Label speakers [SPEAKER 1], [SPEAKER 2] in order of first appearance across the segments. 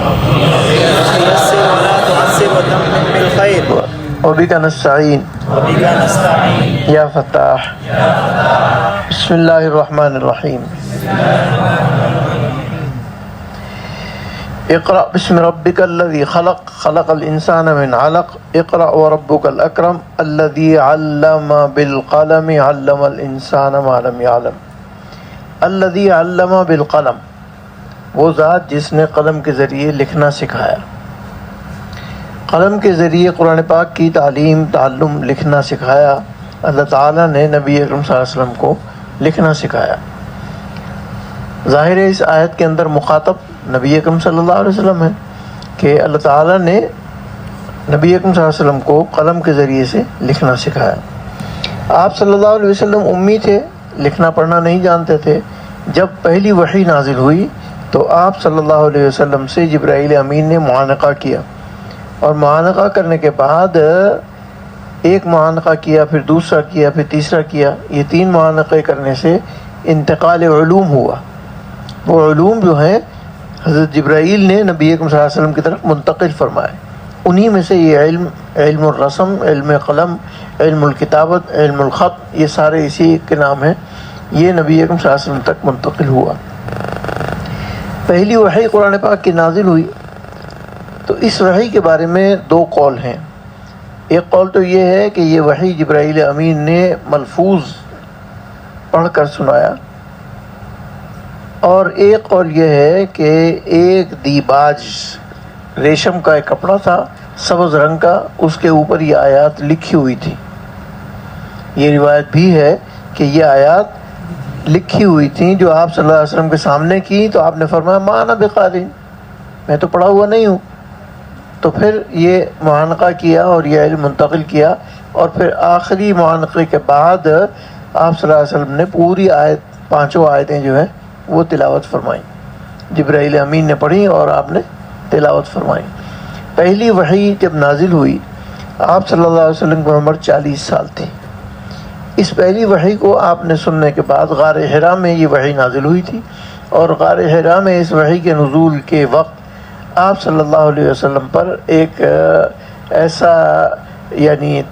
[SPEAKER 1] يسر ولا تعسر وتمم بالخير
[SPEAKER 2] وبك نستعين يا فتاح. بسم اللہ الرحمن الرحیم. اقرأ بسم ربک الذی خلق خلق الانسان من علق اقرأ وربک الاکرم الذی علم بالقلم علم الانسان ما لم يعلم. الذی علم بالقلم، وہ ذات جس نے قلم کے ذریعے لکھنا سکھایا. قلم کے ذریعے قرآن پاک کی تعلیم، تعلم، لکھنا سکھایا. اللہ تعالیٰ نے نبی اکرم صلی اللہ علیہ وسلم کو لکھنا سکھایا. ظاہر ہے اس آیت کے اندر مخاطب نبی اکرم صلی اللہ علیہ وسلم ہے کہ اللہ تعالیٰ نے نبی اکرم صلی اللہ علیہ وسلم کو قلم کے ذریعے سے لکھنا سکھایا. آپ صلی اللہ علیہ وسلم امی تھے، لکھنا پڑھنا نہیں جانتے تھے. جب پہلی وحی نازل ہوئی تو آپ صلی اللہ علیہ وسلم سے جبرائیل امین نے معانقہ کیا، اور معانقہ کرنے کے بعد ایک معانقہ کیا، پھر دوسرا کیا، پھر تیسرا کیا. یہ 3 معانقے کرنے سے انتقال علوم ہوا. وہ علوم جو ہیں حضرت جبرائیل نے نبی اکرم صلی اللہ علیہ وسلم کی طرف منتقل فرمائے. انہی میں سے یہ علم الرسم، علم قلم، علم الکتابت، علم الخط، یہ سارے اسی کے نام ہیں. یہ نبی اکرم صلی اللہ علیہ وسلم تک منتقل ہوا. پہلی وحی قرآن پاک کی نازل ہوئی تو اس وحی کے بارے میں 2 قول ہیں. ایک قول تو یہ ہے کہ یہ وحی جبرائیل امین نے ملفوظ پڑھ کر سنایا، اور ایک قول یہ ہے کہ ایک دیباج، ریشم کا ایک کپڑا تھا سبز رنگ کا، اس کے اوپر یہ آیات لکھی ہوئی تھی. یہ روایت بھی ہے کہ یہ آیات لکھی ہوئی تھیں جو آپ صلی اللہ علیہ وسلم کے سامنے کی، تو آپ نے فرمایا ما انا بقارئ، میں تو پڑھا ہوا نہیں ہوں. تو پھر یہ معانقہ کیا اور یہ علم منتقل کیا، اور پھر آخری معانقے کے بعد آپ صلی اللہ علیہ وسلم نے پوری آیت، 5 آیتیں جو ہیں وہ تلاوت فرمائیں. جبرائیل امین نے پڑھی اور آپ نے تلاوت فرمائی. پہلی وحی جب نازل ہوئی آپ صلی اللہ علیہ وسلم کی عمر 40 سال تھی. اس پہلی وحی کو آپ نے سننے کے بعد غار حرا میں یہ وحی نازل ہوئی تھی، اور غار حرا میں اس وحی کے نزول کے وقت آپ صلی اللہ علیہ وسلم پر ایک ایسا یعنی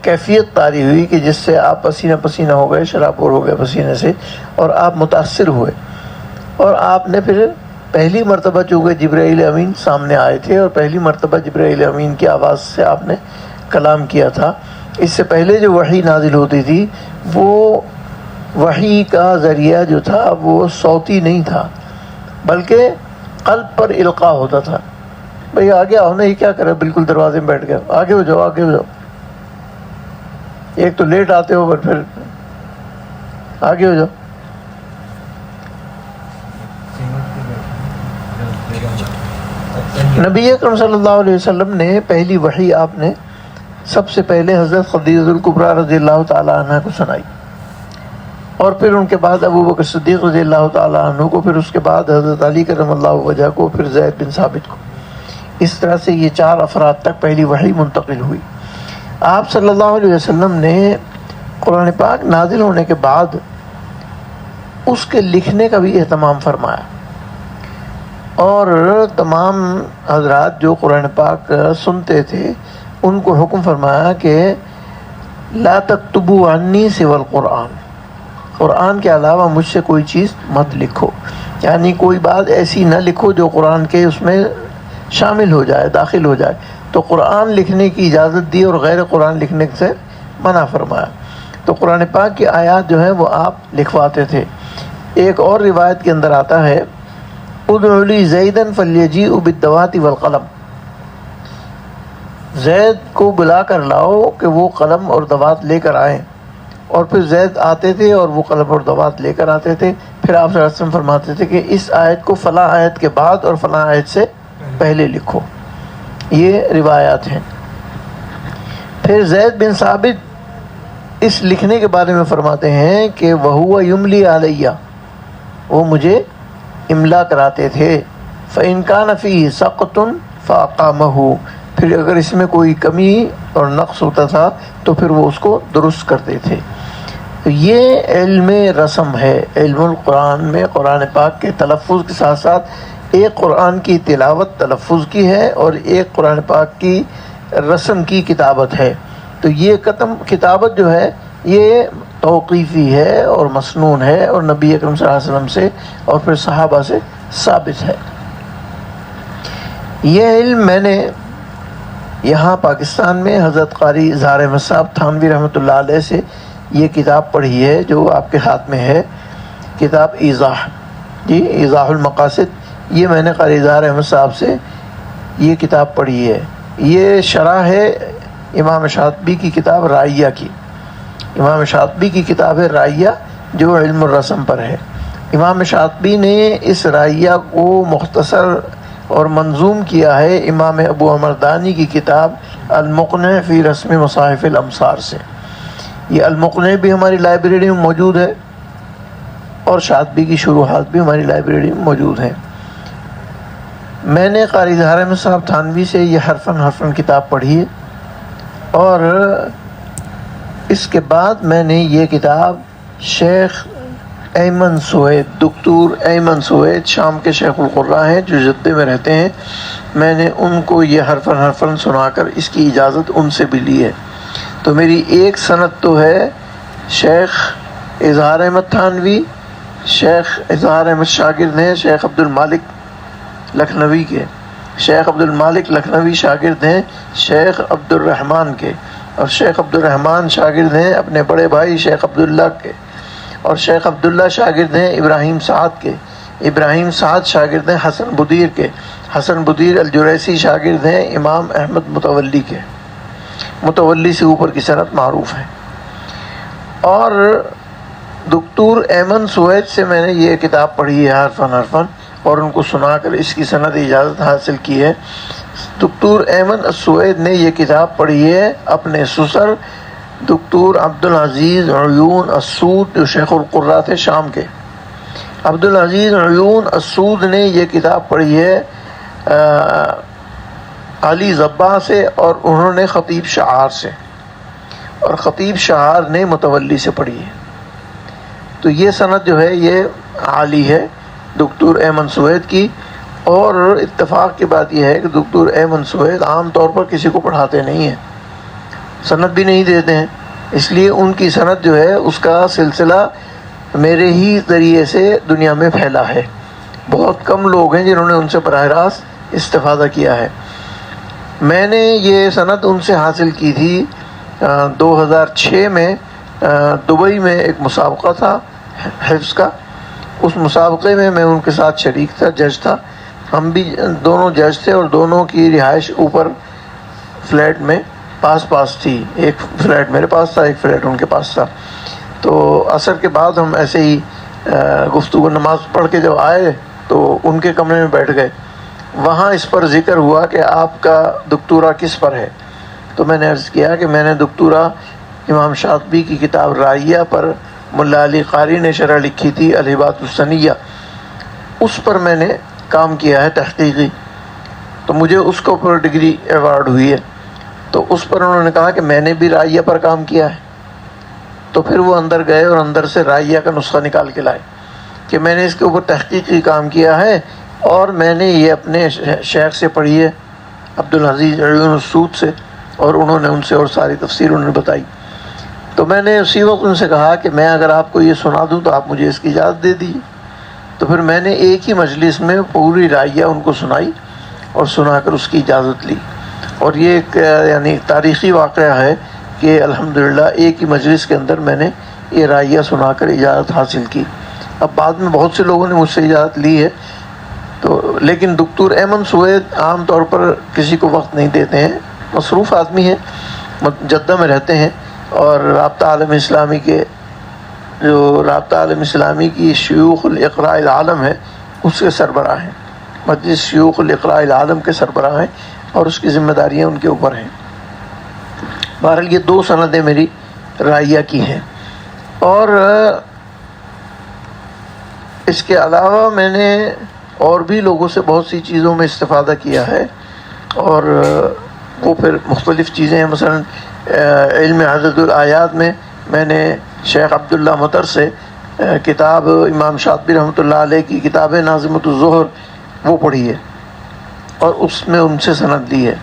[SPEAKER 2] کیفیت طاری ہوئی کہ جس سے آپ پسینہ پسینہ ہو گئے، شرابور ہو گئے پسینے سے، اور آپ متاثر ہوئے. اور آپ نے پھر پہلی مرتبہ چونکہ جبرائیل امین سامنے آئے تھے، اور پہلی مرتبہ جبرائیل امین کی آواز سے آپ نے کلام کیا تھا. اس سے پہلے جو وحی نازل ہوتی تھی وہ وحی کا ذریعہ جو تھا وہ صوتی نہیں تھا، بلکہ قلب پر القاء ہوتا تھا. بھئی آگے آؤ نا، یہ کیا کرے، بالکل دروازے میں بیٹھ گئے، آگے ہو جاؤ، آگے ہو جاؤ. ایک تو لیٹ آتے ہو، پھر آگے ہو جاؤ. نبی اکرم صلی اللہ علیہ وسلم نے پہلی وحی آپ نے سب سے پہلے حضرت خدیجہ الکبریٰ رضی اللہ تعالیٰ عنہ کو سنائی، اور پھر ان کے بعد ابو بکر صدیق رضی اللہ تعالیٰ عنہ کو، پھر اس کے بعد حضرت علی کرم اللہ وجہ کو، پھر زید بن ثابت کو. اس طرح سے یہ 4 افراد تک پہلی وحی منتقل ہوئی. آپ صلی اللہ علیہ وسلم نے قرآن پاک نازل ہونے کے بعد اس کے لکھنے کا بھی اہتمام فرمایا، اور تمام حضرات جو قرآن پاک سنتے تھے ان کو حکم فرمایا کہ لا تکتبوا عنی سوى القرآن، قرآن کے علاوہ مجھ سے کوئی چیز مت لکھو. یعنی کوئی بات ایسی نہ لکھو جو قرآن کے اس میں شامل ہو جائے، داخل ہو جائے. تو قرآن لکھنے کی اجازت دی اور غیر قرآن لکھنے سے منع فرمایا. تو قرآن پاک کی آیات جو ہیں وہ آپ لکھواتے تھے. ایک اور روایت کے اندر آتا ہے ادعوا لی زیدا فلیجیء بالدوات والقلم، زید کو بلا کر لاؤ کہ وہ قلم اور دوات لے کر آئیں. اور پھر زید آتے تھے اور وہ قلم اور دوات لے کر آتے تھے. پھر آپ صلی اللہ علیہ وسلم فرماتے تھے کہ اس آیت کو فلاں آیت کے بعد اور فلاں آیت سے پہلے لکھو. یہ روایات ہیں. پھر زید بن ثابت اس لکھنے کے بارے میں فرماتے ہیں کہ وَهُوَ يُمْلِي عَلَيَّ، وہ مجھے املا کراتے تھے. فَإِنْ كَانَ فِيهِ سَقْطٌ فَأَقَامَهُ، پھر اگر اس میں کوئی کمی اور نقص ہوتا تھا تو پھر وہ اس کو درست کرتے تھے. تو یہ علم رسم ہے. علم القرآن میں قرآن پاک کے تلفظ کے ساتھ ساتھ ایک قرآن کی تلاوت تلفظ کی ہے اور ایک قرآن پاک کی رسم کی کتابت ہے. تو یہ کتابت جو ہے یہ توقیفی ہے اور مسنون ہے اور نبی اکرم صلی اللہ علیہ وسلم سے اور پھر صحابہ سے ثابت ہے. یہ علم میں نے یہاں پاکستان میں حضرت قاری اظہار احمد صاحب تھانوی رحمۃ اللہ علیہ سے یہ کتاب پڑھی ہے جو آپ کے ہاتھ میں ہے، کتاب ایضاح، ایضاح المقاصد. یہ میں نے قاری اظہار احمد صاحب سے یہ کتاب پڑھی ہے. یہ شرح ہے امام شاطبی کی کتاب رائیہ کی. امام شاطبی کی کتاب ہے رائیہ جو علم الرسم پر ہے. امام شاطبی نے اس رائیہ کو مختصر اور منظوم کیا ہے امام ابو عمر دانی کی کتاب المقنع فی رسم مصاحف الامصار سے. یہ المقنع بھی ہماری لائبریری میں موجود ہے اور شاطبی کی شروحات بھی ہماری لائبریری میں موجود ہیں. میں نے قاری اظہار احمد صاحب تھانوی سے یہ حرفاً کتاب پڑھی ہے اور اس کے بعد میں نے یہ کتاب شیخ ایمن سوید، دکتور ایمن سوید شام کے شیخ القراء ہیں جو جدہ میں رہتے ہیں، میں نے ان کو یہ حرفاً سنا کر اس کی اجازت ان سے بھی لی ہے. تو میری ایک سند تو ہے شیخ اظہار احمد تھانوی، شیخ اظہار احمد شاگرد ہیں شیخ عبد المالک لکھنوی کے، شیخ عبد المالک لکھنوی شاگرد ہیں شیخ عبد الرحمن کے، اور شیخ عبد الرحمن شاگرد ہیں اپنے بڑے بھائی شیخ عبداللہ کے، اور شیخ عبداللہ شاگرد ہیں ابراہیم سعد کے، ابراہیم سعد شاگرد ہیں حسن بدیر کے، حسن بدیر الجریسی شاگرد ہیں امام احمد متولی کے. متولی سے اوپر کی سند معروف ہے. اور دکتور ایمن سوید سے میں نے یہ کتاب پڑھی ہے حرفاً اور ان کو سنا کر اس کی سند اجازت حاصل کی ہے. دکتور ایمن السوید نے یہ کتاب پڑھی ہے اپنے سسر دکتور عبدالعزیز عیون السود جو شیخ القراء تھے شام کے. عبدالعزیز عیون السود نے یہ کتاب پڑھی ہے علی ضباح سے اور انہوں نے خطیب شعار سے، اور خطیب شعار نے متولی سے پڑھی ہے. تو یہ سند جو ہے یہ عالی ہے دکتور ایمن سوید کی. اور اتفاق کی بات یہ ہے کہ دکتور ایمن سوید عام طور پر کسی کو پڑھاتے نہیں ہیں، سند بھی نہیں دیتے ہیں، اس لیے ان کی سند جو ہے اس کا سلسلہ میرے ہی ذریعے سے دنیا میں پھیلا ہے. بہت کم لوگ ہیں جنہوں نے ان سے براہ راست استفادہ کیا ہے. میں نے یہ سند ان سے حاصل کی تھی 2006 میں دبئی میں ایک مسابقہ تھا حفظ کا. اس مسابقے میں میں ان کے ساتھ شریک تھا، جج تھا. ہم بھی دونوں جج تھے اور دونوں کی رہائش اوپر فلیٹ میں پاس تھی. ایک فلیٹ میرے پاس تھا، ایک فلیٹ ان کے پاس تھا. تو عصر کے بعد ہم ایسے ہی گفتگو نماز پڑھ کے جب آئے تو ان کے کمرے میں بیٹھ گئے. وہاں اس پر ذکر ہوا کہ آپ کا دکتورا کس پر ہے. تو میں نے عرض کیا کہ میں نے دکتورا امام شاطبی کی کتاب رائیہ پر ملا علی قاری نے شرح لکھی تھی الہبات الثنیہ، اس پر میں نے کام کیا ہے تحقیقی. تو مجھے اس کے اوپر ڈگری ایوارڈ ہوئی ہے. تو اس پر انہوں نے کہا کہ میں نے بھی رائیہ پر کام کیا ہے. تو پھر وہ اندر گئے اور اندر سے رائیہ کا نسخہ نکال کے لائے کہ میں نے اس کے اوپر تحقیقی کام کیا ہے اور میں نے یہ اپنے شیخ سے پڑھی ہے عبدالعزیز عیون السود سے، اور انہوں نے ان سے اور ساری تفسیر انہوں نے بتائی. تو میں نے اسی وقت ان سے کہا کہ میں اگر آپ کو یہ سنا دوں تو آپ مجھے اس کی اجازت دے دیجیے. تو پھر میں نے ایک ہی مجلس میں پوری رائیہ ان کو سنائی اور سنا کر اس کی اجازت لی. اور یہ ایک یعنی تاریخی واقعہ ہے کہ الحمدللہ ایک ہی مجلس کے اندر میں نے یہ رائیہ سنا کر اجازت حاصل کی. اب بعد میں بہت سے لوگوں نے مجھ سے اجازت لی ہے. تو لیکن دکتور ایمن سوید عام طور پر کسی کو وقت نہیں دیتے ہیں، مصروف آدمی ہیں، جدہ میں رہتے ہیں، اور رابطہ عالم اسلامی کے جو رابطہ عالم اسلامی کی شیوخ الاقراء العالم ہے اس کے سربراہ ہیں، مجلس شیوخ الاقراء العالم کے سربراہ ہیں، اور اس کی ذمہ داریاں ان کے اوپر ہیں. بہرحال یہ 2 سندیں میری رائیہ کی ہیں. اور اس کے علاوہ میں نے اور بھی لوگوں سے بہت سی چیزوں میں استفادہ کیا ہے، اور وہ پھر مختلف چیزیں ہیں. مثلا علم عدد الآیات میں نے شیخ عبداللہ مطر سے کتاب امام شاطبی رحمۃ اللہ علیہ کی کتاب ناظمۃ الظہر وہ پڑھی ہے اور اس میں ان سے سند لی ہے۔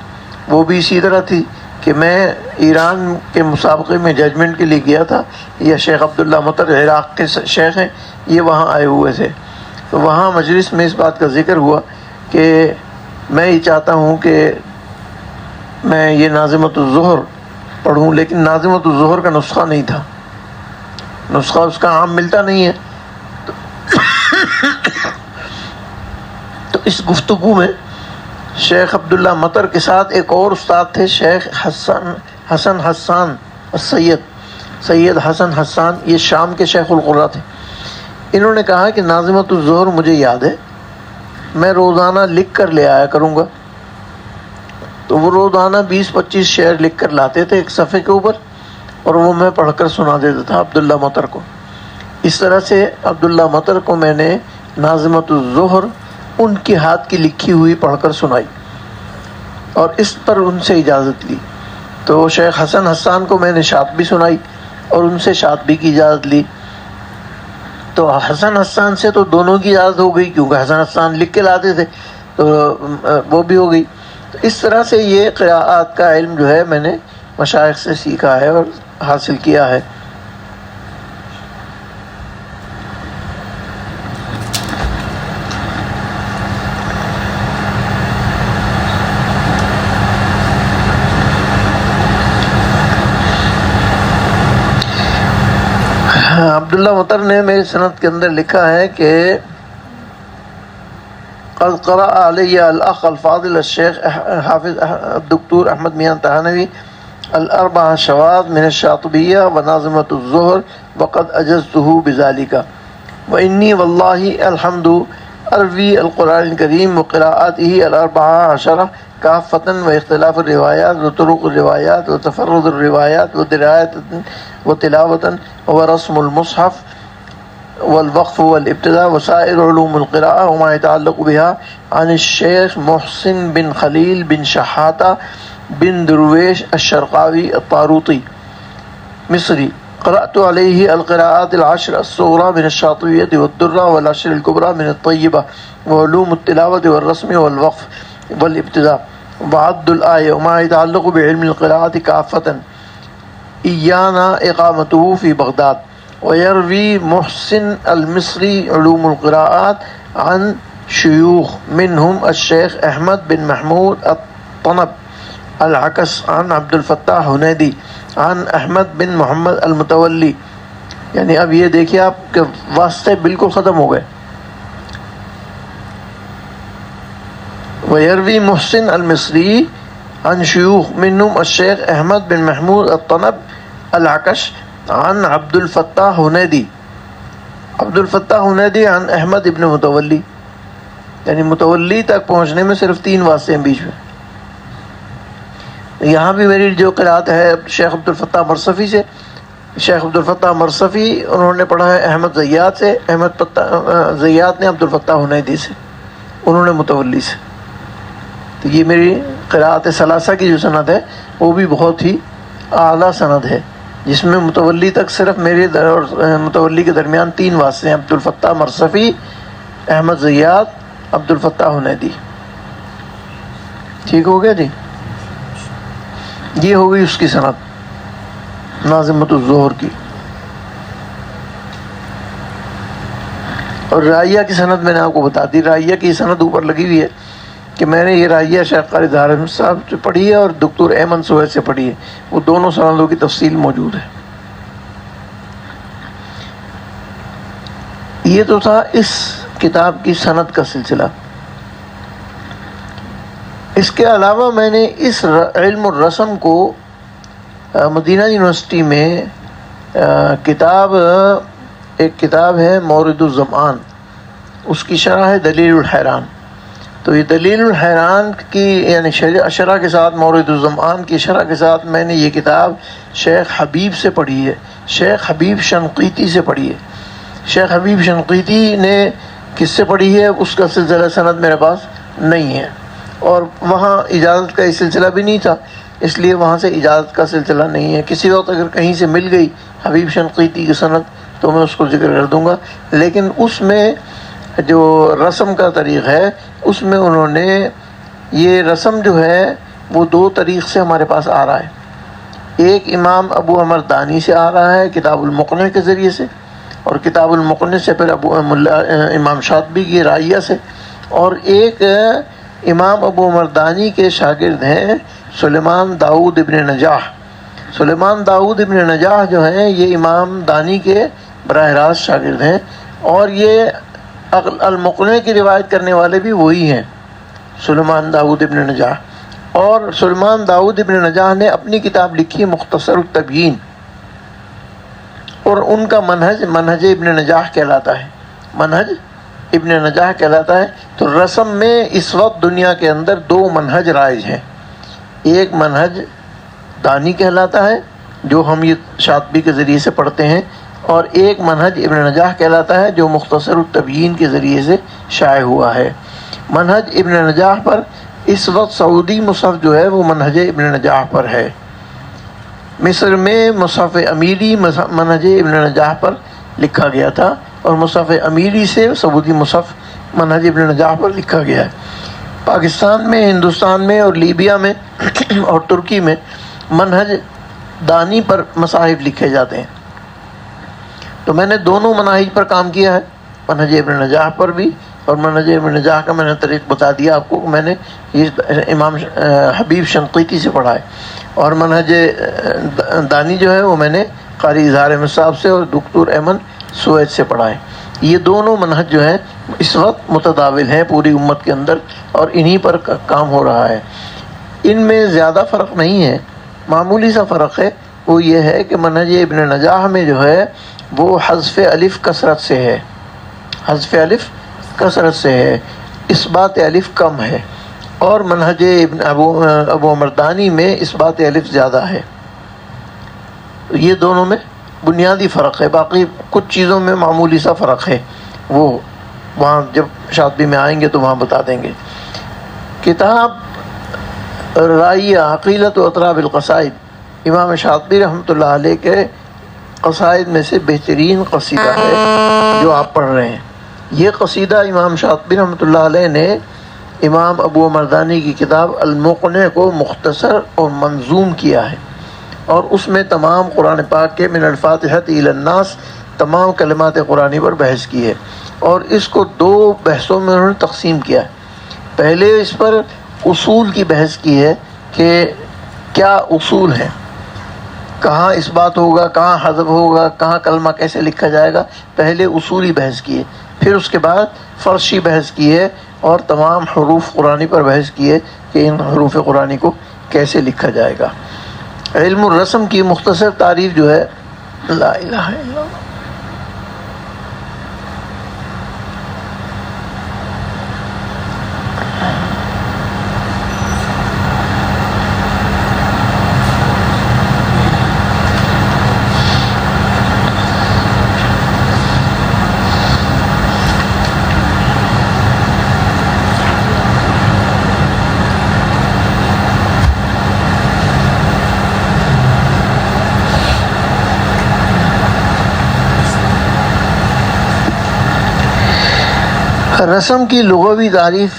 [SPEAKER 2] وہ بھی اسی طرح تھی کہ میں ایران کے مسابقے میں ججمنٹ کے لیے گیا تھا، یہ شیخ عبداللہ مطر عراق کے شیخ ہیں، یہ وہاں آئے ہوئے تھے، تو وہاں مجلس میں اس بات کا ذکر ہوا کہ میں یہ چاہتا ہوں کہ میں یہ ناظمۃ الظہر پڑھوں، لیکن ناظمۃ الظہر کا نسخہ نہیں تھا، نسخہ اس کا عام ملتا نہیں ہے۔ تو اس گفتگو میں شیخ عبداللہ مطر کے ساتھ ایک اور استاد تھے، شیخ حسن حسان سید حسن حسان، یہ شام کے شیخ القراء تھے۔ انہوں نے کہا کہ ناظمۃ الظہر مجھے یاد ہے، میں روزانہ لکھ کر لے آیا کروں گا۔ تو وہ روزانہ 20-25 شعر لکھ کر لاتے تھے ایک صفحے کے اوپر، اور وہ میں پڑھ کر سنا دیتا تھا عبداللہ مطر کو۔ اس طرح سے عبداللہ مطر کو میں نے ناظمۃ الظہر ان کے ہاتھ کی لکھی ہوئی پڑھ کر سنائی، اور اس پر ان سے اجازت لی۔ تو شیخ حسن حسان کو میں نے شاطبی سنائی اور ان سے شاطبی کی اجازت لی۔ تو حسن حسان سے تو دونوں کی اجازت ہو گئی، کیونکہ حسن حسان لکھ کے لاتے تھے، تو وہ بھی ہو گئی۔ تو اس طرح سے یہ قراءات کا علم جو ہے میں نے مشائخ سے سیکھا ہے اور حاصل کیا ہے۔ عبداللہ مطر نے میری سند کے اندر لکھا ہے کہ قد قرأ علی الاخ الفاضل الشیخ حافظ الدکتور احمد میاں تہانوی الاربع شواذ من الشاطبیہ وناظمۃ الظہر وقد اجزته بذلك وانی واللہ الحمد اروی القرآن الکریم وقراءاته الاربع عشرہ کافۃ واختلاف الروایات وطرق الروایات وتفرد الروایات ودرایت وتلاوۃ ورسم المصحف والوقف والابتداء وسائر علوم القراءة وما يتعلق بها عن الشيخ محسن بن خليل بن شحاتة بن درويش الشرقاوي الطاروطي مصري قرأت عليه القراءات العشر الصغرى من الشاطبية والدرة والعشر الكبرى من الطيبة وعلوم التلاوة والرسم والوقف والابتداء وعد الآية وما يتعلق بعلم القراءة كافة إيانا إقامته في بغداد ويروي محسن المصري علوم القراءات عن شيوخ منهم الشيخ أحمد بن محمود الطنب العكس عن عبد الفتاح حنيدي عن احمد بن محمد المتولی۔ یعنی اب یہ دیکھیے آپ کہ واسطے بالکل ختم ہو گئے۔ ويروي محسن المصري عن شيوخ منهم الشيخ أحمد بن محمود الطنب العكش عن عبد الفتاح حنيدي عبد الفتاح حنيدي عن احمد بن متولی۔ یعنی متولی تک پہنچنے میں صرف 3 واسطے ہیں بیچ میں۔ یہاں بھی میری جو قرات ہے شیخ عبد الفتاح مرصفی سے، شیخ عبد الفتاح مرصفی انہوں نے پڑھا ہے احمد زیات سے، احمد زیات نے عبد الفتاح حنیدی سے، انہوں نے متولی سے۔ تو یہ میری قرات ثلاثہ کی جو سند ہے وہ بھی بہت ہی اعلیٰ سند ہے، جس میں متولی تک صرف میرے اور متولی کے درمیان 3 واسطے ہیں، عبد الفتاح مرصفی، احمد زیات، عبد الفتاح حنیدی۔ ٹھیک ہو گیا جی؟ یہ ہو گئی اس کی سند ناظمۃ الظہر کی۔ اور رائیہ کی سند میں نے آپ کو بتا دی، رائیہ کی سند اوپر لگی ہوئی ہے کہ میں نے یہ رائیہ شیخ قاری ظاہر احمد صاحب سے پڑھی ہے اور دکتور ایمن سہیل سے پڑھی ہے، وہ دونوں سندوں کی تفصیل موجود ہے۔ یہ تو تھا اس کتاب کی سند کا سلسلہ۔ اس کے علاوہ میں نے اس علم الرسم کو مدینہ یونیورسٹی میں ایک کتاب ہے مورد الزمان، اس کی شرح ہے دلیل الحیران۔ تو یہ دلیل الحیران کی یعنی شرح کے ساتھ مورد الزمان کی شرح کے ساتھ میں نے یہ کتاب شیخ حبیب سے پڑھی ہے، شیخ حبیب شنقیطی سے پڑھی ہے۔ شیخ حبیب شنقیطی نے کس سے پڑھی ہے اس کا سلسلہ سند میرے پاس نہیں ہے، اور وہاں اجازت کا سلسلہ بھی نہیں تھا، اس لیے وہاں سے اجازت کا سلسلہ نہیں ہے۔ کسی وقت اگر کہیں سے مل گئی حبیب شنقیطی کی سند تو میں اس کو ذکر کر دوں گا، لیکن اس میں جو رسم کا طریق ہے اس میں انہوں نے یہ رسم جو ہے وہ دو طریق سے ہمارے پاس آ رہا ہے. ایک امام ابو عمر دانی سے آ رہا ہے کتاب المقنع کے ذریعے سے، اور کتاب المقنع سے پھر امام شاطبی کی رائیہ سے، اور ایک امام ابو عمر دانی کے شاگرد ہیں سلیمان داؤد ابن نجاح. سلیمان داؤد ابن نجاح جو ہیں یہ امام دانی کے براہ راست شاگرد ہیں، اور یہ المقنع کی روایت کرنے والے بھی وہی ہیں، سلیمان داؤد ابن نجاح. اور سلیمان داؤد ابن نجاح نے اپنی کتاب لکھی مختصر التبیین، اور ان کا منہج ابن نجاح کہلاتا ہے، منہج ابن نجاح کہلاتا ہے. تو رسم میں اس وقت دنیا کے اندر دو منہج رائج ہیں. ایک منہج دانی کہلاتا ہے جو ہم یہ شاطبی کے ذریعے سے پڑھتے ہیں، اور ایک منہج ابن نجاح کہلاتا ہے جو مختصر التبیین کے ذریعے سے شائع ہوا ہے. منہج ابن نجاح پر اس وقت سعودی مصحف جو ہے وہ منہج ابن نجاح پر ہے. مصر میں مصحف امیری منہج ابن نجاح پر لکھا گیا تھا، اور مصحف امیری سے سعودی مصحف منہج ابن نجاح پر لکھا گیا ہے. پاکستان میں، ہندوستان میں اور لیبیا میں اور ترکی میں منہج دانی پر مصاحف لکھے جاتے ہیں. تو میں نے دونوں مناہج پر کام کیا ہے، منہج ابن نجاح پر بھی، اور منہج ابن نجاح کا میں نے طریق بتا دیا آپ کو. میں نے یہ امام حبیب شنقیطی سے پڑھا ہے، اور منہج دانی جو ہے وہ میں نے قاری اظہار احمد صاحب سے اور دکتور احمد سوید سے پڑھا ہے. یہ دونوں منہج جو ہیں اس وقت متداول ہیں پوری امت کے اندر، اور انہی پر کام ہو رہا ہے. ان میں زیادہ فرق نہیں ہے، معمولی سا فرق ہے. وہ یہ ہے کہ منہج ابن نجاح میں جو ہے وہ حذف الف کثرت سے ہے، حذف الف کثرت سے ہے، اثبات الف کم ہے. اور منہج ابو عمر دانی میں اثبات الف زیادہ ہے. یہ دونوں میں بنیادی فرق ہے. باقی کچھ چیزوں میں معمولی سا فرق ہے، وہ وہاں جب شاطبی میں آئیں گے تو وہاں بتا دیں گے. کتاب رائیہ عقیلۃ و اطراب القصائد امام شاطبی رحمۃ اللہ علیہ کے قصائد میں سے بہترین قصیدہ ہے جو آپ پڑھ رہے ہیں. یہ قصیدہ امام شاطبی رحمۃ اللہ علیہ نے امام ابو عمر دانی کی کتاب المقنع کو مختصر اور منظوم کیا ہے، اور اس میں تمام قرآن پاک کے من الفاتحۃ الی الناس تمام کلمات قرآنی پر بحث کی ہے. اور اس کو دو بحثوں میں انہوں نے تقسیم کیا ہے. پہلے اس پر اصول کی بحث کی ہے کہ کیا اصول ہیں، کہاں اثبات ہوگا، کہاں حذف ہوگا، کہاں کلمہ کیسے لکھا جائے گا. پہلے اصولی بحث کی ہے، پھر اس کے بعد فرشی بحث کی ہے، اور تمام حروف قرآنی پر بحث کی ہے کہ ان حروف قرآنی کو کیسے لکھا جائے گا. علم الرسم کی مختصر تعریف جو ہے لا الہ الا اللہ. رسم کی لغوی تعریف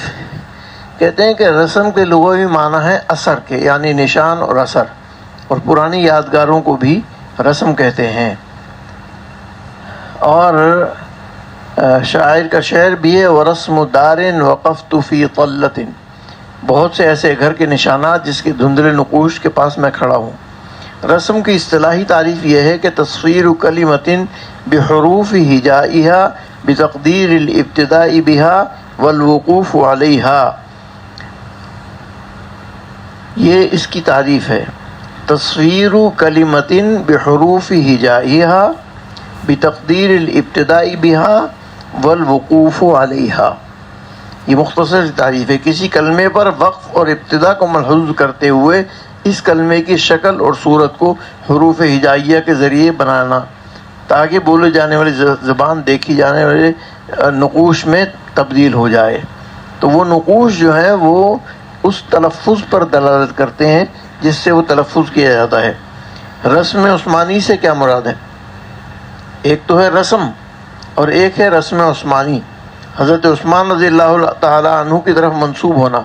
[SPEAKER 2] کہتے ہیں کہ رسم کے لغوی معنی ہے اثر کے، یعنی نشان اور اثر، اور پرانی یادگاروں کو بھی رسم کہتے ہیں. اور شاعر کا شعر بھی ہے وَرَسْمُ دَارٍ وَقَفْتُ فِي طَلَّةٍ، بہت سے ایسے گھر کے نشانات جس کے دھندلے نقوش کے پاس میں کھڑا ہوں. رسم کی اصطلاحی تعریف یہ ہے کہ تصویر کلمۃ بحروف ہجائیہا بتقدیر الابتداء بها والوقوف علیہا. یہ اس کی تعریف ہے، تصویر کلمۃ بحروف ہجائیہا بتقدیر الابتداء بها والوقوف علیہا. یہ مختصر تعریف ہے، کسی کلمے پر وقف اور ابتدا کو ملحوظ کرتے ہوئے اس کلمے کی شکل اور صورت کو حروف ہجائیہ کے ذریعے بنانا تاکہ بولے جانے والی زبان دیکھی جانے والے نقوش میں تبدیل ہو جائے. تو وہ نقوش جو ہیں وہ اس تلفظ پر دلالت کرتے ہیں جس سے وہ تلفظ کیا جاتا ہے. رسم عثمانی سے کیا مراد ہے؟ ایک تو ہے رسم اور ایک ہے رسم عثمانی. حضرت عثمان رضی اللہ تعالیٰ عنہ کی طرف منسوب ہونا۔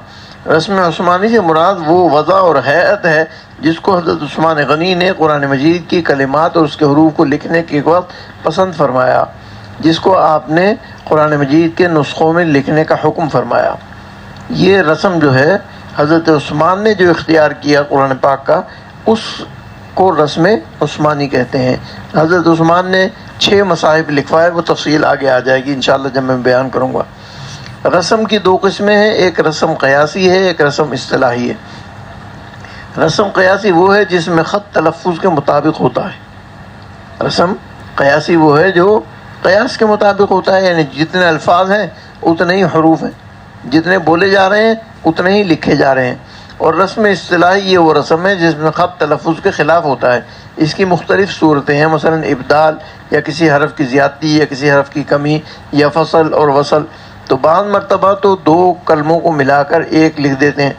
[SPEAKER 2] رسم عثمانی سے مراد وہ وضع اور ہیئت ہے جس کو حضرت عثمان غنی نے قرآن مجید کی کلمات اور اس کے حروف کو لکھنے کے وقت پسند فرمایا، جس کو آپ نے قرآن مجید کے نسخوں میں لکھنے کا حکم فرمایا۔ یہ رسم جو ہے حضرت عثمان نے جو اختیار کیا قرآن پاک کا، اس کو رسم عثمانی کہتے ہیں۔ حضرت عثمان نے 6 مصاحف لکھوائے، وہ تفصیل آگے آ جائے گی انشاءاللہ جب میں بیان کروں گا۔ رسم کی 2 قسمیں ہیں، ایک رسم قیاسی ہے، ایک رسم اصطلاحی ہے۔ رسم قیاسی وہ ہے جس میں خط تلفظ کے مطابق ہوتا ہے۔ رسم قیاسی وہ ہے جو قیاس کے مطابق ہوتا ہے، یعنی جتنے الفاظ ہیں اتنے ہی حروف ہیں، جتنے بولے جا رہے ہیں اتنے ہی لکھے جا رہے ہیں۔ اور رسم اصطلاحی یہ وہ رسم ہے جس میں خط تلفظ کے خلاف ہوتا ہے۔ اس کی مختلف صورتیں ہیں، مثلا ابدال یا کسی حرف کی زیادتی یا کسی حرف کی کمی یا فصل اور وصل۔ تو بعض مرتبہ تو 2 کلموں کو ملا کر ایک لکھ دیتے ہیں،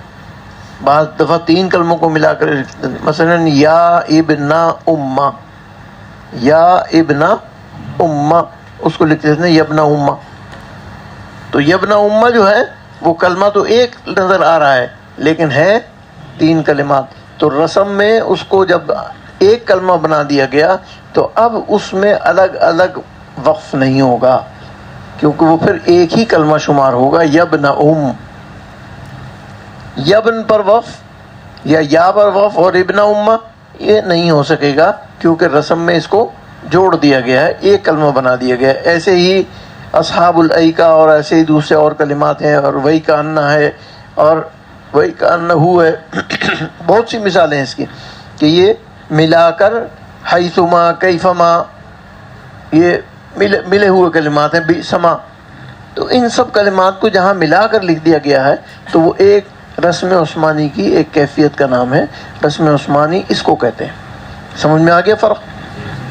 [SPEAKER 2] بعض دفعہ 3 کلموں کو ملا کر لکھ دیتے ہیں۔ مثلا یا ابن امہ، یا ابن امہ، اس کو لکھ دیتے ہیں یبن امہ۔ تو یبن امہ جو ہے وہ کلمہ تو ایک نظر آ رہا ہے لیکن ہے 3 کلمات۔ تو رسم میں اس کو جب ایک کلمہ بنا دیا گیا تو اب اس میں الگ الگ وقف نہیں ہوگا، کیونکہ وہ پھر ایک ہی کلمہ شمار ہوگا، یبن یبن پر وقف یا پر وقف اور ابن امہ یہ نہیں ہو سکے گا، کیونکہ رسم میں اس کو جوڑ دیا گیا ہے، ایک کلمہ بنا دیا گیا ہے۔ ایسے ہی اصحاب الایکا اور ایسے ہی دوسرے اور کلمات ہیں، اور وہی کا انہ ہے اور وہی کا انہو ہے۔ بہت سی مثالیں ہیں اس کی کہ یہ ملا کر حیثما کیفما، یہ ملے ہوئے کلمات ہیں، بئسما۔ تو ان سب کلمات کو جہاں ملا کر لکھ دیا گیا ہے تو وہ ایک رسم عثمانی کی ایک کیفیت کا نام ہے، رسم عثمانی اس کو کہتے ہیں۔ سمجھ میں آ گیا فرق؟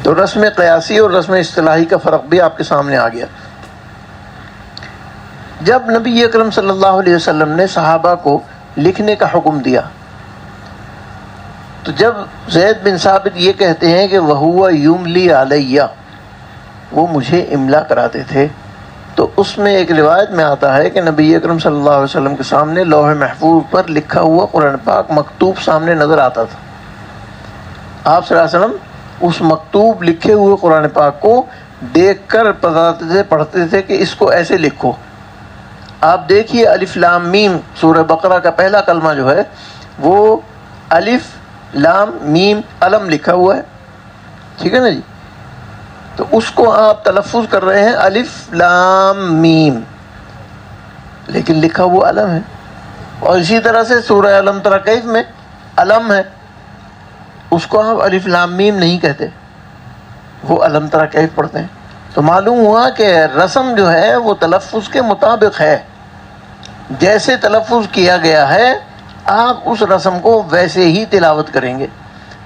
[SPEAKER 2] تو رسم قیاسی اور رسم اصطلاحی کا فرق بھی آپ کے سامنے آ گیا۔ جب نبی اکرم صلی اللہ علیہ وسلم نے صحابہ کو لکھنے کا حکم دیا تو جب زید بن ثابت یہ کہتے ہیں کہ وَهُوَ يُمْلِي عَلَيَّ، وہ مجھے املا کراتے تھے، تو اس میں ایک روایت میں آتا ہے کہ نبی اکرم صلی اللہ علیہ وسلم کے سامنے لوح محفوظ پر لکھا ہوا قرآن پاک مکتوب سامنے نظر آتا تھا۔ آپ صلی اللہ علیہ وسلم اس مکتوب لکھے ہوئے قرآن پاک کو دیکھ کر پڑھتے تھے کہ اس کو ایسے لکھو۔ آپ دیکھیے الف لام میم، سورہ بقرہ کا پہلا کلمہ جو ہے وہ الف لام میم علم لکھا ہوا ہے، ٹھیک ہے نا جی؟ تو اس کو آپ تلفظ کر رہے ہیں الف لام میم، لیکن لکھا ہوا علم ہے۔ اور اسی طرح سے سورہ علم تری کیف میں علم ہے، اس کو آپ الف لام میم نہیں کہتے، وہ علم تری کیف پڑھتے ہیں۔ تو معلوم ہوا کہ رسم جو ہے وہ تلفظ کے مطابق ہے، جیسے تلفظ کیا گیا ہے آپ اس رسم کو ویسے ہی تلاوت کریں گے۔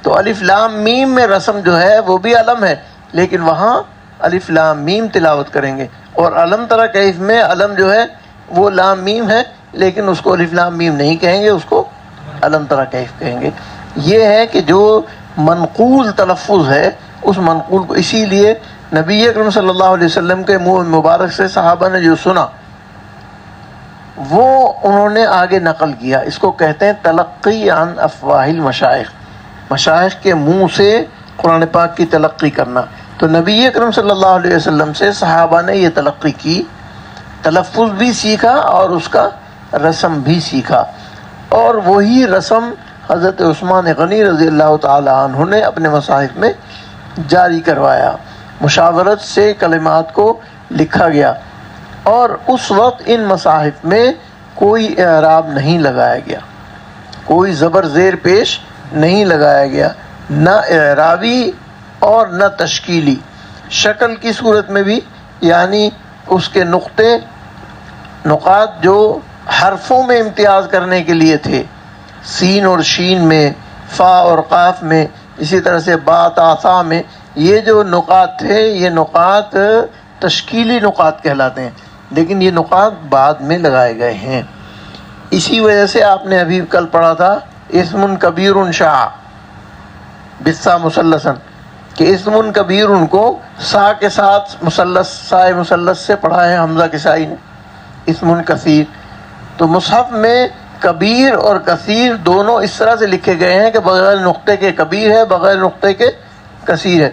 [SPEAKER 2] تو الف لام میم میں رسم جو ہے وہ بھی علم ہے، لیکن وہاں الف لام میم تلاوت کریں گے، اور علم تری کیف میں علم جو ہے وہ لام میم ہے، لیکن اس کو الف لام میم نہیں کہیں گے، اس کو علم تری کیف کہیں گے۔ یہ ہے کہ جو منقول تلفظ ہے اس منقول کو، اسی لیے نبی اکرم صلی اللہ علیہ وسلم کے منہ مبارک سے صحابہ نے جو سنا وہ انہوں نے آگے نقل کیا۔ اس کو کہتے ہیں تلقی عن افواہ المشائخ، مشائخ کے منہ سے قرآن پاک کی تلقی کرنا۔ تو نبی اکرم صلی اللہ علیہ وسلم سے صحابہ نے یہ تلقی کی، تلفظ بھی سیکھا اور اس کا رسم بھی سیکھا، اور وہی رسم حضرت عثمان غنی رضی اللہ تعالی عنہ نے اپنے مصاحف میں جاری کروایا۔ مشاورت سے کلمات کو لکھا گیا، اور اس وقت ان مصاحف میں کوئی اعراب نہیں لگایا گیا، کوئی زبر زیر پیش نہیں لگایا گیا، نہ اعرابی اور نہ تشکیلی، شکل کی صورت میں بھی، یعنی اس کے نقطے نقاط جو حرفوں میں امتیاز کرنے کے لیے تھے، سین اور شین میں، فا اور قاف میں، اسی طرح سے با تا ثا میں، یہ جو نقاط تھے یہ نقاط تشکیلی نقاط کہلاتے ہیں، لیکن یہ نقاط بعد میں لگائے گئے ہیں۔ اسی وجہ سے آپ نے ابھی کل پڑھا تھا اسم کبیر شاع بسا مثلثن، کہ اسم کبیر کو سا کے ساتھ مثلث، سائے مثلث سے پڑھا ہے حمزہ کسائی نے۔ اسم کثیر. تو مصحف میں کبیر اور کثیر دونوں اس طرح سے لکھے گئے ہیں کہ بغیر نقطے کے کبیر ہے، بغیر نقطے کے کثیر ہے.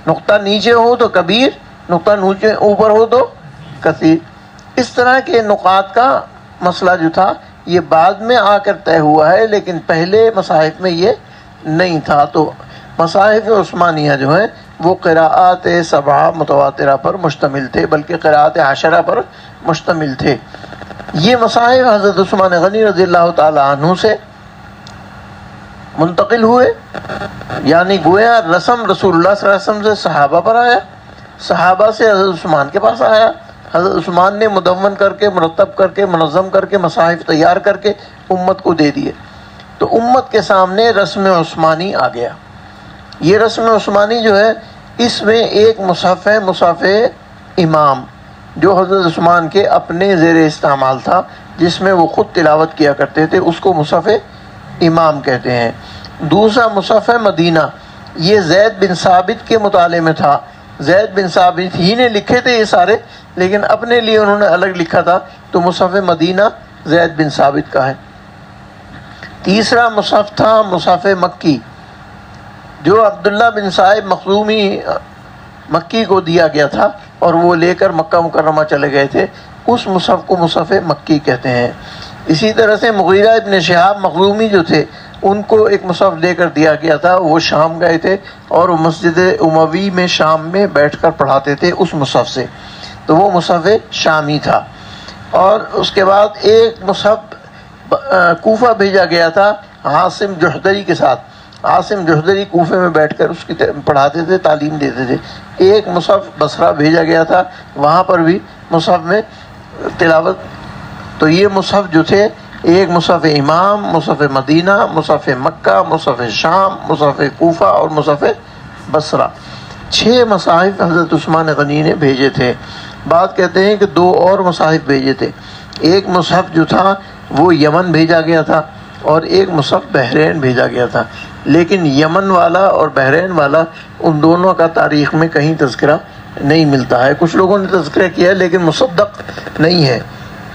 [SPEAKER 2] نقطہ نیچے ہو تو کبیر، نقطہ نیچے اوپر ہو تو کثیر. اس طرح کے نقاط کا مسئلہ جو تھا یہ بعد میں آ کر طے ہوا ہے، لیکن پہلے مصاحف میں یہ نہیں تھا. تو مصاحف عثمانیہ جو ہیں وہ قراءات 7 متواترہ پر مشتمل تھے، بلکہ قراءات 10 پر مشتمل تھے. یہ مصاحف حضرت عثمان غنی رضی اللہ تعالی عنہ سے منتقل ہوئے، یعنی گویا رسم رسول اللہ صلی اللہ علیہ وسلم سے صحابہ پر آیا، صحابہ سے حضرت عثمان کے پاس آیا، حضرت عثمان نے مدون کر کے، مرتب کر کے، منظم کر کے مصاحف تیار کر کے امت کو دے دیے. تو امت کے سامنے رسم عثمانی آ گیا. یہ رسم عثمانی جو ہے اس میں ایک مصحف ہے، مصحف امام، جو حضرت عثمان کے اپنے زیر استعمال تھا، جس میں وہ خود تلاوت کیا کرتے تھے، اس کو مصحف امام کہتے ہیں. دوسرا مصحف مدینہ، یہ زید بن ثابت کے مطالعے میں تھا. زید بن ثابت ہی نے لکھے تھے یہ سارے، لیکن اپنے لیے انہوں نے الگ لکھا تھا، تو مصحف مدینہ زید بن ثابت کا ہے. تیسرا مصحف تھا مصحف مکی، جو عبداللہ بن صائب مخزومی مکی کو دیا گیا تھا اور وہ لے کر مکہ مکرمہ چلے گئے تھے. اس مصحف کو مصحف مکی کہتے ہیں. اسی طرح سے مغیرہ ابن شہاب مخزومی جو تھے ان کو ایک مصحف دے کر دیا گیا تھا. وہ شام گئے تھے اور وہ مسجد اموی میں شام میں بیٹھ کر پڑھاتے تھے اس مصحف سے، تو وہ مصحف شامی تھا. اور اس کے بعد ایک مصحف کوفہ بھیجا گیا تھا عاصم جوہدری کے ساتھ. عاصم جوہدری کوفے میں بیٹھ کر اس کی پڑھاتے تھے، تعلیم دیتے تھے. ایک مصحف بصرہ بھیجا گیا تھا، وہاں پر بھی مصحف میں تلاوت. تو یہ مصحف جو تھے، ایک مصحف امام، مصحف مدینہ، مصحف مکہ، مصحف شام، مصحف کوفہ اور مصحف بصرہ، 6 مصاحف حضرت عثمان غنی نے بھیجے تھے. بعض کہتے ہیں کہ 2 اور مصاحف بھیجے تھے. ایک مصحف جو تھا وہ یمن بھیجا گیا تھا اور ایک مصحف بحرین بھیجا گیا تھا. لیکن یمن والا اور بحرین والا ان دونوں کا تاریخ میں کہیں تذکرہ نہیں ملتا ہے. کچھ لوگوں نے تذکرہ کیا ہے لیکن مصدق نہیں ہے،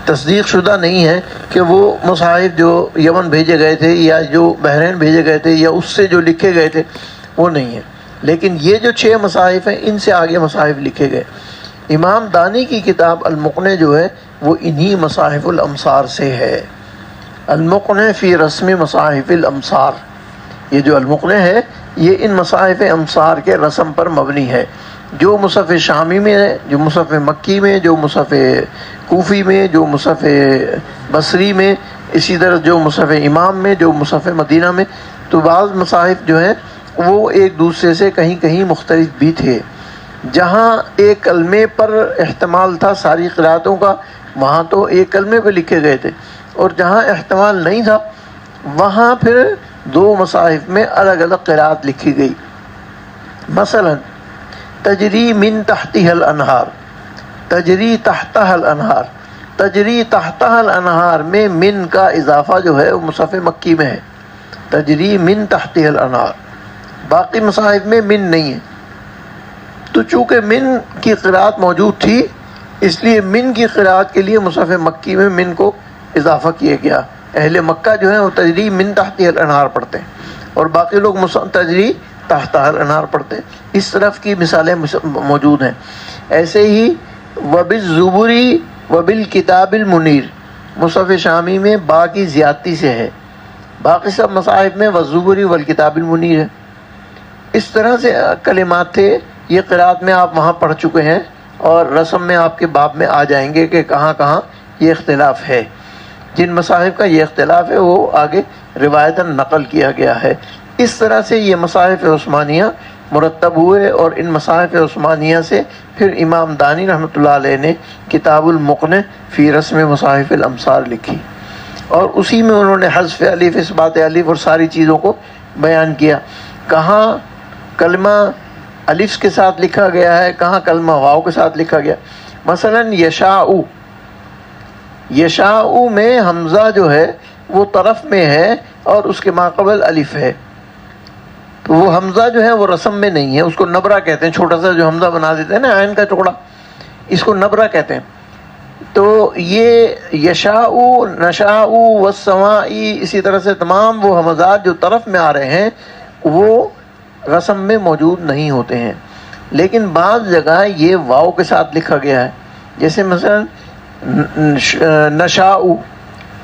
[SPEAKER 2] تصدیق شدہ نہیں ہے کہ وہ مصاحف جو یمن بھیجے گئے تھے یا جو بحرین بھیجے گئے تھے یا اس سے جو لکھے گئے تھے وہ نہیں ہے. لیکن یہ جو 6 مصاحف ہیں ان سے آگے مصاحف لکھے گئے. امام دانی کی کتاب المقنع جو ہے وہ انہی مصاحف الامصار سے ہے. المقنع فی رسم مصاحف الامصار، یہ جو المقنع ہے یہ ان مصاحف امصار کے رسم پر مبنی ہے، جو مصحف شامی میں ہے، جو مصحف مکی میں، جو مصحف کوفی میں، جو مصحف بصری میں، اسی طرح جو مصحف امام میں، جو مصحف مدینہ میں. تو بعض مصاحف جو ہیں وہ ایک دوسرے سے کہیں کہیں مختلف بھی تھے. جہاں ایک کلمے پر احتمال تھا ساری قرأتوں کا، وہاں تو ایک کلمے پہ لکھے گئے تھے، اور جہاں احتمال نہیں تھا وہاں پھر 2 مصاحف میں الگ الگ قرأت لکھی گئی. مثلا تجری من تحتها الانہار، تجری تحتها الانہار، تجری تحتها الانہار میں من کا اضافہ جو ہے وہ مصحف مکی میں ہے، تجری من تحتها الانہار. باقی مصاحف میں من نہیں ہے. تو چونکہ من کی قرأت موجود تھی اس لیے من کی قرأت کے لیے مصحف مکی میں من کو اضافہ کیا گیا. اہل مکہ جو ہیں وہ تجری من تحتها الانہار پڑھتے ہیں اور باقی لوگ تجری تحتها الانہار پڑھتے ہیں. اس طرف کی مثالیں موجود ہیں. ایسے ہی وبالزبری وبالکتاب المنیر، مصحف شامی میں با کی زیادتی سے ہے، باقی سب مصاحف میں والزبری والکتاب المنیر ہے. اس طرح سے کلمات تھے. یہ قرأت میں آپ وہاں پڑھ چکے ہیں اور رسم میں آپ کے باب میں آ جائیں گے کہ کہاں کہاں یہ اختلاف ہے. جن مصاحف کا یہ اختلاف ہے وہ آگے روایتاً نقل کیا گیا ہے. اس طرح سے یہ مصاحف عثمانیہ مرتب ہوئے اور ان مصاحف عثمانیہ سے پھر امام دانی رحمۃ اللہ علیہ نے کتاب المقنع فی رسم مصاحف الامصار لکھی، اور اسی میں انہوں نے حذف الف، اثبات الف اور ساری چیزوں کو بیان کیا. کہاں کلمہ الف کے ساتھ لکھا گیا ہے، کہاں کلمہ واو کے ساتھ لکھا گیا. مثلا یشاء، یشاء میں حمزہ جو ہے وہ طرف میں ہے اور اس کے ماقبل الف ہے. تو وہ حمزہ جو ہے وہ رسم میں نہیں ہے، اس کو نبرہ کہتے ہیں. چھوٹا سا جو حمزہ بنا دیتے ہیں نا عین کا ٹکڑا، اس کو نبرہ کہتے ہیں. تو یہ یشاء، نشاء، والسمائی، اسی طرح سے تمام وہ ہمزات جو طرف میں آ رہے ہیں وہ رسم میں موجود نہیں ہوتے ہیں، لیکن بعض جگہ یہ واو کے ساتھ لکھا گیا ہے، جیسے مثلا نشاء،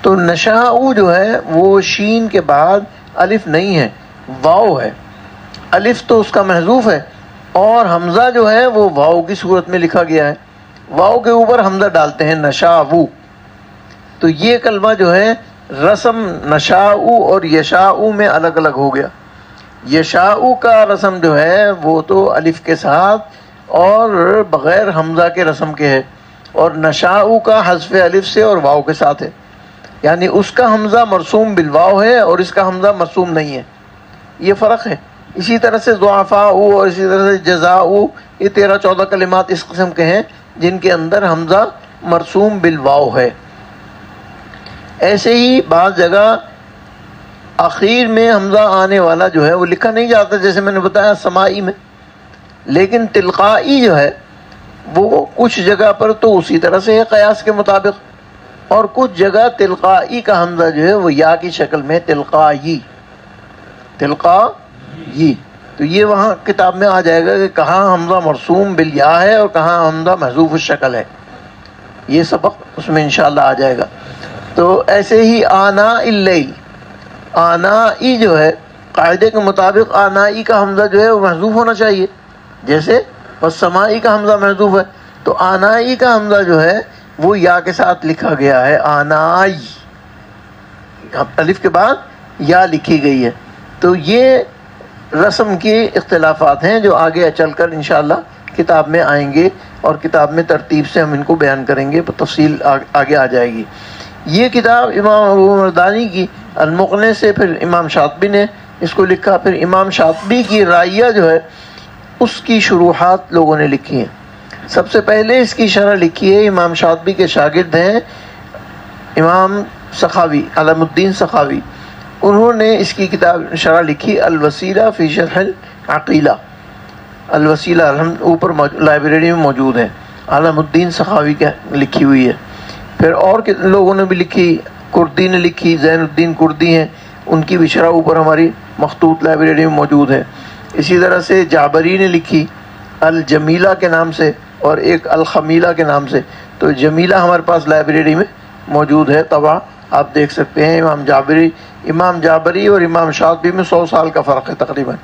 [SPEAKER 2] تو نشاء جو ہے وہ شین کے بعد الف نہیں ہے، واو ہے، الف تو اس کا محذوف ہے، اور حمزہ جو ہے وہ واو کی صورت میں لکھا گیا ہے، واو کے اوپر حمزہ ڈالتے ہیں نشاء، تو یہ کلمہ جو ہے رسم نشاء اور یشاء میں الگ الگ ہو گیا۔ یشاء کا رسم جو ہے وہ تو الف کے ساتھ اور بغیر حمزہ کے رسم کے ہے، اور نشاء کا حذف الف سے اور واو کے ساتھ ہے، یعنی اس کا حمزہ مرسوم بالواو ہے اور اس کا حمزہ مرسوم نہیں ہے، یہ فرق ہے۔ اسی طرح سے ضعفاء اور اسی طرح سے جزاء، یہ 13-14 کلمات اس قسم کے ہیں جن کے اندر حمزہ مرسوم بالواو ہے۔ ایسے ہی بعض جگہ آخر میں حمزہ آنے والا جو ہے وہ لکھا نہیں جاتا، جیسے میں نے بتایا سمائی میں، لیکن تلقائی جو ہے وہ کچھ جگہ پر تو اسی طرح سے ہے قیاس کے مطابق، اور کچھ جگہ تلقائی کا حمزہ جو ہے وہ یا کی شکل میں تلقائی، تو یہ وہاں کتاب میں آ جائے گا کہ کہاں حمزہ مرسوم بالیا ہے اور کہاں حمزہ محذوف الشکل ہے، یہ سبق اس میں انشاءاللہ آ جائے گا۔ تو ایسے ہی آناء اللیل، آنائی جو ہے قاعدے کے مطابق آنائی کا حمزہ جو ہے وہ محذوف ہونا چاہیے، جیسے والسمائی کا حمزہ محذوف ہے، تو آنائی کا حمزہ جو ہے وہ یا کے ساتھ لکھا گیا ہے، آنائی، الف کے بعد یا لکھی گئی ہے۔ تو یہ رسم کے اختلافات ہیں جو آگے چل کر انشاءاللہ کتاب میں آئیں گے، اور کتاب میں ترتیب سے ہم ان کو بیان کریں گے، تفصیل آگے آ جائے گی۔ یہ کتاب امام ابو مردانی کی المغنی سے پھر امام شاطبی نے اس کو لکھا، پھر امام شاطبی کی رائیہ جو ہے اس کی شروحات لوگوں نے لکھی ہیں۔ سب سے پہلے اس کی شرح لکھی ہے امام شاطبی کے شاگرد ہیں امام سخاوی، علم الدین سخاوی، انہوں نے اس کی کتاب شرح لکھی الوسیلہ فی شرح العقیلہ، الوسیلہ اوپر لائبریری میں موجود ہے، علم الدین سخاوی کی لکھی ہوئی ہے۔ پھر اور لوگوں نے بھی لکھی، کردی نے لکھی، زین الدین کردی ہیں، ان کی بھی شرح اوپر ہماری مخطوط لائبریری میں موجود ہے۔ اسی طرح سے جعبری نے لکھی الجمیلہ کے نام سے، اور ایک الخمیلہ کے نام سے، تو جمیلہ ہمارے پاس لائبریری میں موجود ہے طبع، آپ دیکھ سکتے ہیں۔ امام جعبری اور امام شاطبی میں 100 سال کا فرق ہے، تقریباً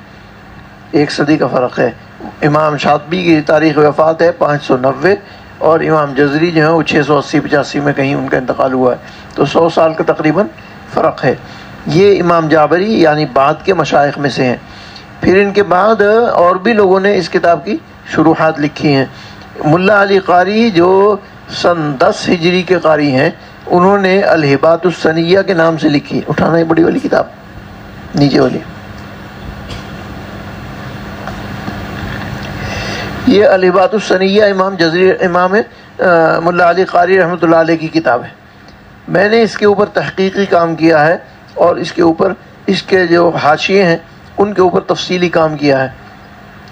[SPEAKER 2] 1 صدی کا فرق ہے۔ امام شاطبی کی تاریخ وفات ہے 590، اور امام جزری جو ہیں وہ 680-85 میں کہیں ان کا انتقال ہوا ہے، تو 100 سال کا تقریباً فرق ہے۔ یہ امام جعبری یعنی بعد کے مشائخ میں سے ہیں۔ پھر ان کے بعد اور بھی لوگوں نے اس کتاب کی شروحات لکھی ہیں۔ ملا علی قاری جو سن 10 ہجری کے قاری ہیں، انہوں نے الہبات السنیہ کے نام سے لکھی، اٹھانا ہے بڑی والی کتاب نیچے والی، یہ الہبات السنیہ امام ملا علی قاری رحمۃ اللہ علیہ کی کتاب ہے۔ میں نے اس کے اوپر تحقیقی کام کیا ہے، اور اس کے اوپر اس کے جو حاشیے ہیں ان کے اوپر تفصیلی کام کیا ہے،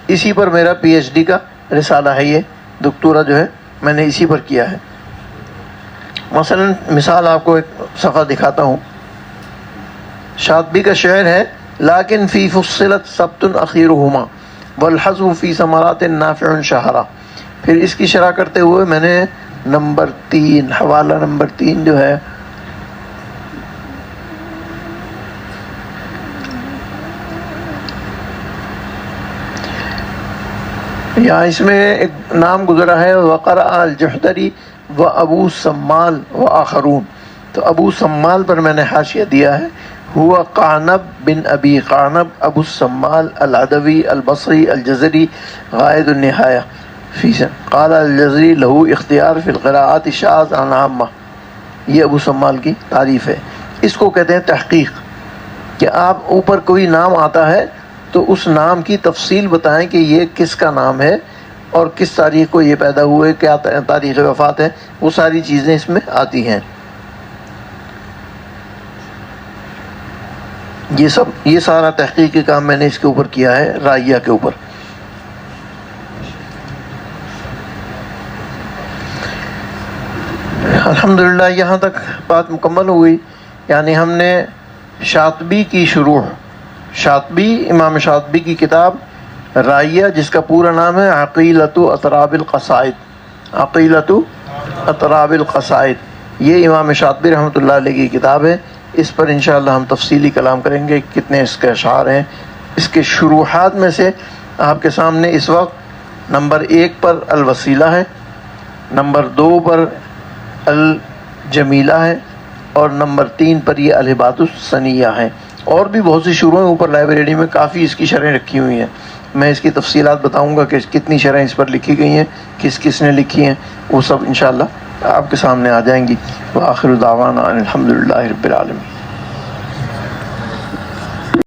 [SPEAKER 2] اسی پر میرا پی ایچ ڈی کا رسالہ ہے، یہ دکتورہ جو ہے میں نے اسی پر کیا ہے۔ مثلا مثال آپ کو ایک صفحہ دکھاتا ہوں، شاطبی کا شعر ہے لیکن فی فصلت سبت اخیرہما والحذف فی ثمرات نافع شہرا۔ پھر اس کی شرح کرتے ہوئے میں نے نمبر 3، حوالہ نمبر 3 جو ہے یہاں اس میں ایک نام گزرا ہے وقرأ الجحدری و ابو سمال و آخرون، تو ابو سمال پر میں نے حاشیہ دیا ہے، ہوا قعنب بن ابی قعنب ابو السمال العدوی البصری الجزری غائد النہایہ فی قال الجزری لہو اختیار فی القراءات شاذ عن عامہ، یہ ابو سمال کی تعریف ہے۔ اس کو کہتے ہیں تحقیق، کہ آپ اوپر کوئی نام آتا ہے تو اس نام کی تفصیل بتائیں کہ یہ کس کا نام ہے اور کس تاریخ کو یہ پیدا ہوئے، کیا تاریخ وفات ہے، وہ ساری چیزیں اس میں آتی ہیں۔ یہ سارا تحقیقی کام میں نے اس کے اوپر کیا ہے، رائیہ کے اوپر۔ الحمدللہ یہاں تک بات مکمل ہوئی. یعنی ہم نے شاطبی کی شروح، امام شاطبی کی کتاب رائیہ جس کا پورا نام ہے عقیلۃ اطراب القصائد، عقیلۃ اطراب القصائد، یہ امام شاطبی رحمۃ اللہ علیہ کی کتاب ہے. اس پر انشاءاللہ ہم تفصیلی کلام کریں گے، کتنے اس کے اشعار ہیں. اس کے شروحات میں سے آپ کے سامنے اس وقت نمبر 1 پر الوسیلہ ہے، نمبر 2 پر الجمیلہ ہے، اور نمبر 3 پر یہ الہبات الثنیہ ہیں. اور بھی بہت سی شروع ہیں اوپر لائبریری میں، کافی اس کی شرحیں رکھی ہوئی ہیں. میں اس کی تفصیلات بتاؤں گا کہ کتنی شرحیں اس پر لکھی گئی ہیں، کس کس نے لکھی ہیں، وہ سب انشاءاللہ آپ کے سامنے آ جائیں گی. وآخر دعوانا ان الحمدللہ رب العالمین.